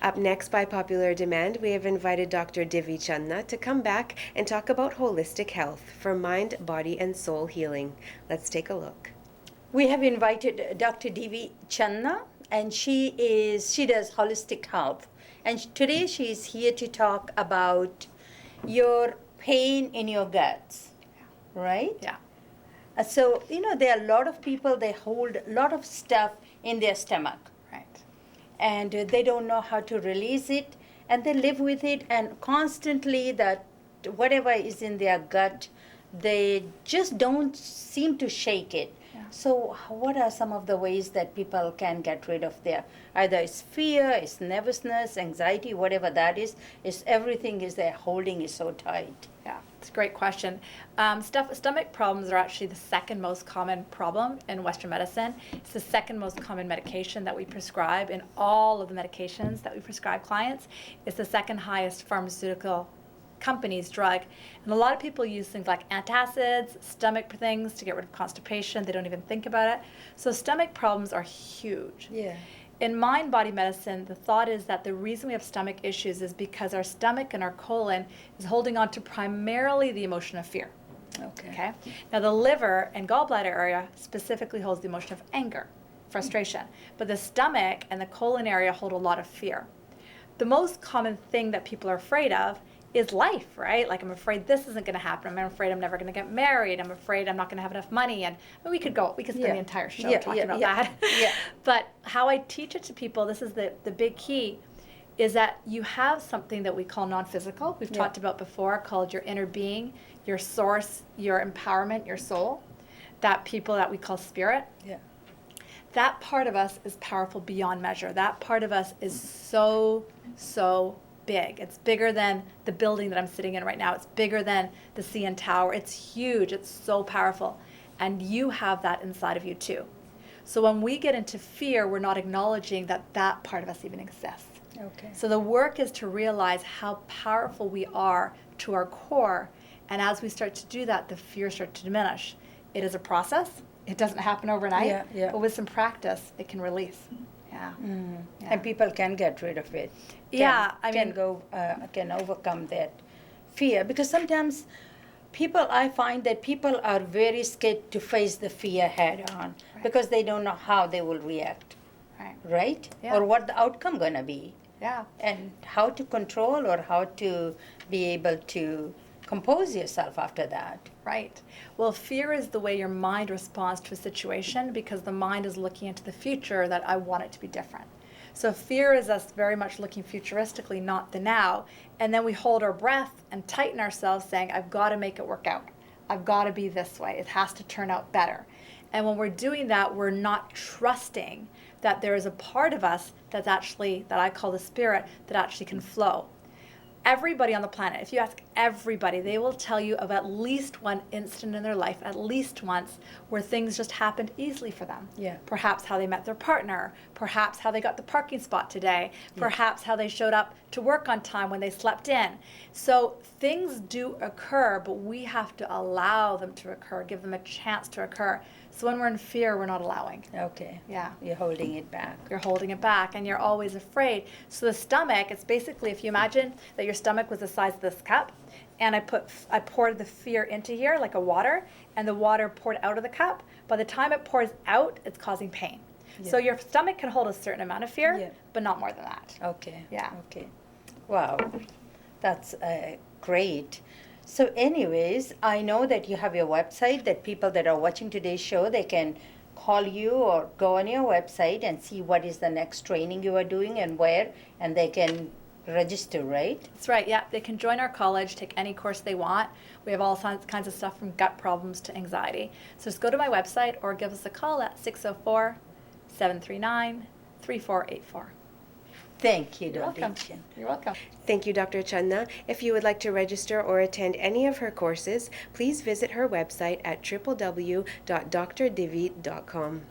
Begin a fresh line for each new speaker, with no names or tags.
Up next, by popular demand, we have invited Dr. Divi Channa to come back and talk about holistic health for mind, body, and soul healing. Let's take a look.
We have invited Dr. Divi Channa, and she does holistic health. And today she is here to talk about your pain in your guts, right?
Yeah.
So, there are a lot of people, they hold a lot of stuff in their stomach.
Right.
And they don't know how to release it, and they live with it, and constantly that whatever is in their gut, they just don't seem to shake it.
Yeah.
So what are some of the ways that people can get rid of their, either it's fear, it's nervousness, anxiety, whatever that is everything is there holding it so tight?
Yeah, it's a great question. Stomach problems are actually the second most common problem in Western medicine. It's the second most common medication that we prescribe in all of the medications that we prescribe clients. It's the second highest pharmaceutical company's drug. And a lot of people use things like antacids, stomach things to get rid of constipation. They don't even think about it. So stomach problems are huge.
Yeah.
In mind-body medicine, the thought is that the reason we have stomach issues is because our stomach and our colon is holding on to primarily the emotion of fear. Okay. Now the liver and gallbladder area specifically holds the emotion of anger, frustration, but the stomach and the colon area hold a lot of fear. The most common thing that people are afraid of is life, right? Like, I'm afraid this isn't going to happen. I'm afraid I'm never going to get married. I'm afraid I'm not going to have enough money. And we could spend the entire show talking about that.
Yeah.
But how I teach it to people, this is the big key, is that you have something that we call non-physical, we've talked about before, called your inner being, your source, your empowerment, your soul, that we call spirit.
Yeah.
That part of us is powerful beyond measure. That part of us is so big. It's bigger than the building that I'm sitting in right now. It's bigger than the CN Tower. It's huge. It's so powerful. And you have that inside of you too. So when we get into fear, we're not acknowledging that part of us even exists.
Okay.
So the work is to realize how powerful we are to our core. And as we start to do that, the fear starts to diminish. It is a process. It doesn't happen overnight.
Yeah.
But with some practice, it can release. Yeah. Yeah.
And people can get rid of it. Can overcome that fear, because sometimes I find that people are very scared to face the fear head on, because they don't know how they will react, right?
Yeah.
Or what the outcome gonna be.
Yeah.
And how to control or how to be able to compose yourself after that.
Right. Well, fear is the way your mind responds to a situation, because the mind is looking into the future, that I want it to be different. So fear is us very much looking futuristically, not the now. And then we hold our breath and tighten ourselves, saying, I've got to make it work out. I've got to be this way. It has to turn out better. And when we're doing that, we're not trusting that there is a part of us that's actually, that I call the spirit, that actually can flow. Everybody on the planet, if you ask everybody, they will tell you of at least one instant in their life, at least once, where things just happened easily for them.
Yeah.
Perhaps how they met their partner, perhaps how they got the parking spot today, perhaps how they showed up to work on time when they slept in. So things do occur, but we have to allow them to occur, give them a chance to occur. So when we're in fear, we're not allowing.
Okay.
Yeah.
You're holding it back.
You're holding it back, and you're always afraid. So the stomach, it's basically, if you imagine that your stomach was the size of this cup, and I poured the fear into here like a water, and the water poured out of the cup. By the time it pours out, it's causing pain.
Yeah.
So your stomach can hold a certain amount of fear,
Yeah.
but not more than that.
Okay.
Yeah.
Okay. Wow. That's great. So anyways, I know that you have your website, that people that are watching today's show, they can call you or go on your website and see what is the next training you are doing and where, and they can register, right?
That's right, yeah. They can join our college, take any course they want. We have all kinds of stuff from gut problems to anxiety. So just go to my website or give us a call at 604-739-3484.
Thank you,
You're
Dr.
welcome.
Chen.
You're welcome.
Thank you, Dr. Channa. If you would like to register or attend any of her courses, please visit her website at www.drdivi.com.